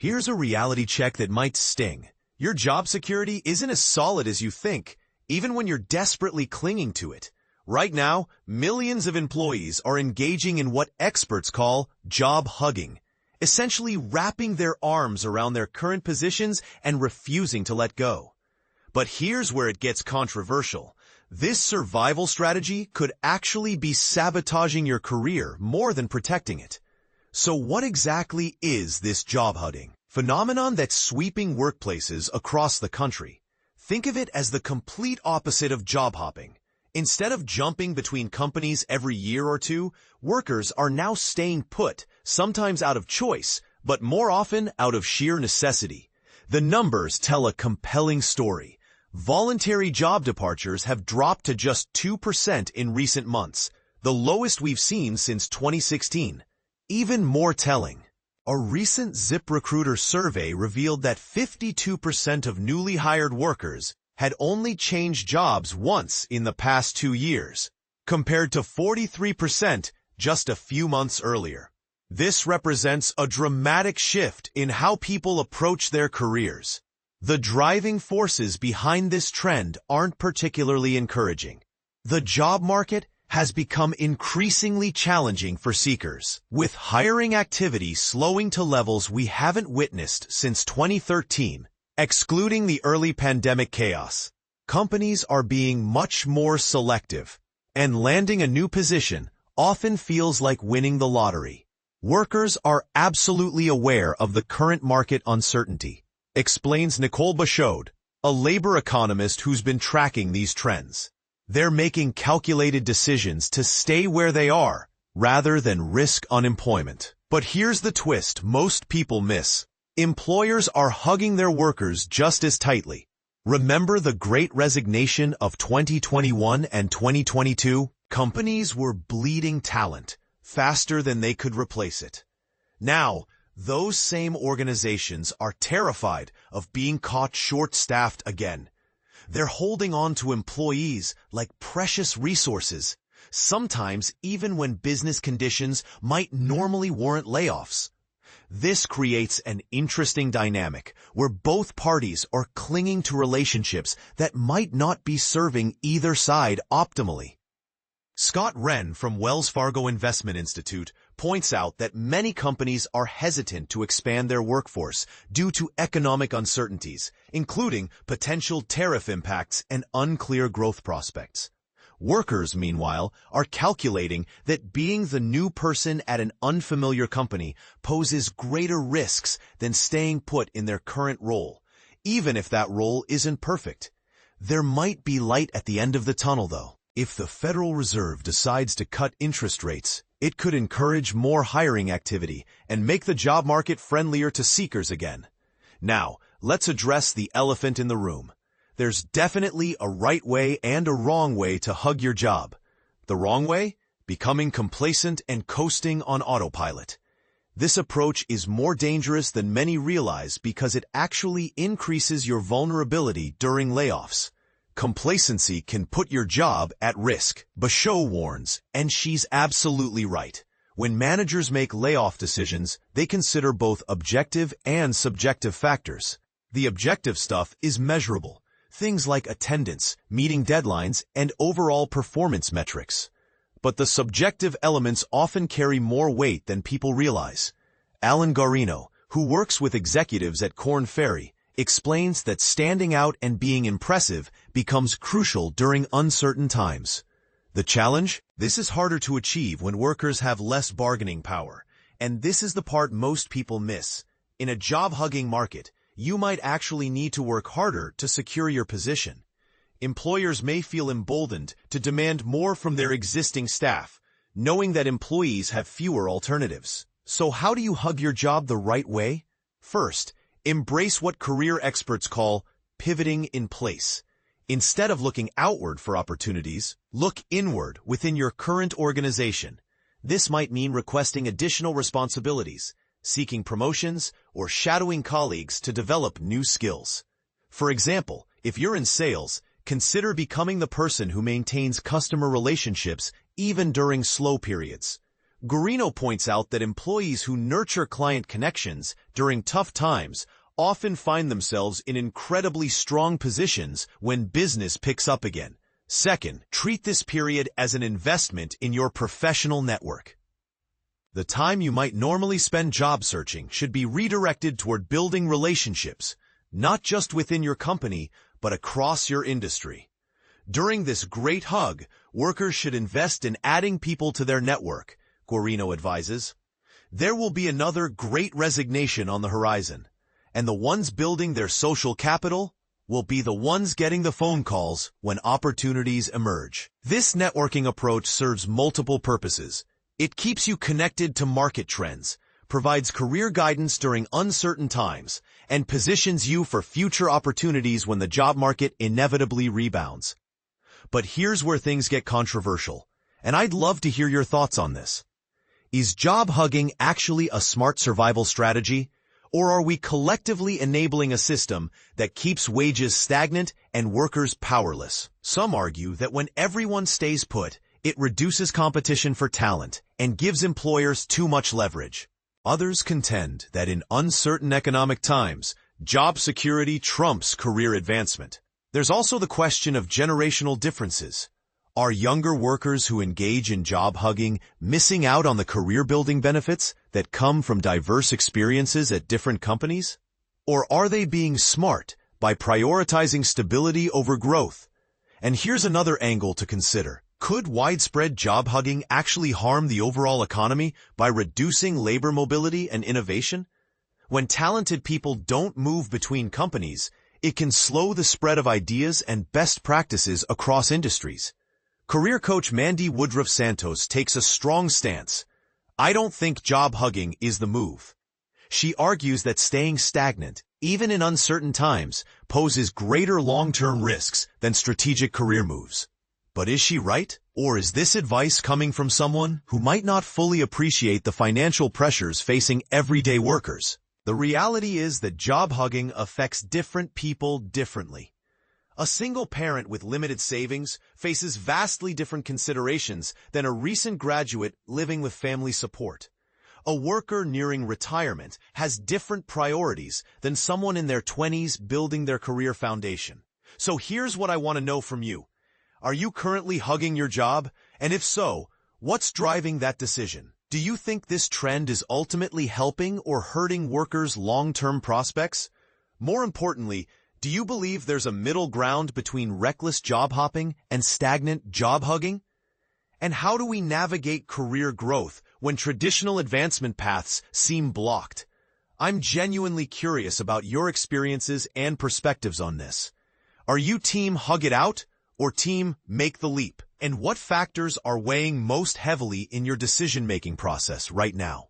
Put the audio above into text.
Here's a reality check that might sting. Your job security isn't as solid as you think, even when you're desperately clinging to it. Right now, millions of employees are engaging in what experts call job hugging, essentially wrapping their arms around their current positions and refusing to let go. But here's where it gets controversial. This survival strategy could actually be sabotaging your career more than protecting it. So what exactly is this job hugging phenomenon that's sweeping workplaces across the country? Think of it as the complete opposite of job hopping. Instead of jumping between companies every year or two, workers are now staying put, sometimes out of choice, but more often out of sheer necessity. The numbers tell a compelling story. Voluntary job departures have dropped to just 2% in recent months, the lowest we've seen since 2016. Even more telling, a recent ZipRecruiter survey revealed that 52% of newly hired workers had only changed jobs once in the past 2 years, compared to 43% just a few months earlier. This represents a dramatic shift in how people approach their careers. The driving forces behind this trend aren't particularly encouraging. The job market has become increasingly challenging for seekers, with hiring activity slowing to levels we haven't witnessed since 2013, excluding the early pandemic chaos. Companies are being much more selective, and landing a new position often feels like winning the lottery. Workers are absolutely aware of the current market uncertainty, explains Nicole Bachod, a labor economist who's been tracking these trends. They're making calculated decisions to stay where they are, rather than risk unemployment. But here's the twist most people miss. Employers are hugging their workers just as tightly. Remember the Great Resignation of 2021 and 2022? Companies were bleeding talent faster than they could replace it. Now, those same organizations are terrified of being caught short-staffed again. They're holding on to employees like precious resources, sometimes even when business conditions might normally warrant layoffs. This creates an interesting dynamic where both parties are clinging to relationships that might not be serving either side optimally. Scott Wren from Wells Fargo Investment Institute points out that many companies are hesitant to expand their workforce due to economic uncertainties, including potential tariff impacts and unclear growth prospects. Workers, meanwhile, are calculating that being the new person at an unfamiliar company poses greater risks than staying put in their current role, even if that role isn't perfect. There might be light at the end of the tunnel, though. If the Federal Reserve decides to cut interest rates, it could encourage more hiring activity and make the job market friendlier to seekers again. Now, let's address the elephant in the room. There's definitely a right way and a wrong way to hug your job. The wrong way? Becoming complacent and coasting on autopilot. This approach is more dangerous than many realize because it actually increases your vulnerability during layoffs. Complacency can put your job at risk. Bachod warns, and she's absolutely right. When managers make layoff decisions, they consider both objective and subjective factors. The objective stuff is measurable. Things like attendance, meeting deadlines, and overall performance metrics. But the subjective elements often carry more weight than people realize. Alan Garino, who works with executives at Korn Ferry, explains that standing out and being impressive becomes crucial during uncertain times. The challenge? This is harder to achieve when workers have less bargaining power, and this is the part most people miss. In a job-hugging market, you might actually need to work harder to secure your position. Employers may feel emboldened to demand more from their existing staff, knowing that employees have fewer alternatives. So how do you hug your job the right way? First, embrace what career experts call pivoting in place. Instead of looking outward for opportunities, look inward within your current organization. This might mean requesting additional responsibilities, seeking promotions, or shadowing colleagues to develop new skills. For example, if you're in sales, consider becoming the person who maintains customer relationships even during slow periods. Guarino points out that employees who nurture client connections during tough times often find themselves in incredibly strong positions when business picks up again. Second, treat this period as an investment in your professional network. The time you might normally spend job searching should be redirected toward building relationships, not just within your company, but across your industry. During this great hug, workers should invest in adding people to their network, Guarino advises. There will be another great resignation on the horizon, and the ones building their social capital will be the ones getting the phone calls when opportunities emerge. This networking approach serves multiple purposes. It keeps you connected to market trends, provides career guidance during uncertain times, and positions you for future opportunities when the job market inevitably rebounds. But here's where things get controversial, and I'd love to hear your thoughts on this. Is job hugging actually a smart survival strategy, or are we collectively enabling a system that keeps wages stagnant and workers powerless? Some argue that when everyone stays put, it reduces competition for talent and gives employers too much leverage. Others contend that in uncertain economic times, job security trumps career advancement. There's also the question of generational differences. Are younger workers who engage in job hugging missing out on the career-building benefits that come from diverse experiences at different companies? Or are they being smart by prioritizing stability over growth? And here's another angle to consider. Could widespread job hugging actually harm the overall economy by reducing labor mobility and innovation? When talented people don't move between companies, it can slow the spread of ideas and best practices across industries. Career coach Mandy Woodruff-Santos takes a strong stance. I don't think job hugging is the move. She argues that staying stagnant, even in uncertain times, poses greater long-term risks than strategic career moves. But is she right? Or is this advice coming from someone who might not fully appreciate the financial pressures facing everyday workers? The reality is that job hugging affects different people differently. A single parent with limited savings faces vastly different considerations than a recent graduate living with family support. A worker nearing retirement has different priorities than someone in their 20s building their career foundation. So here's what I want to know from you. Are you currently hugging your job? And if so, what's driving that decision? Do you think this trend is ultimately helping or hurting workers' long-term prospects? More importantly, do you believe there's a middle ground between reckless job hopping and stagnant job hugging? And how do we navigate career growth when traditional advancement paths seem blocked? I'm genuinely curious about your experiences and perspectives on this. Are you team hug it out or team make the leap? And what factors are weighing most heavily in your decision-making process right now?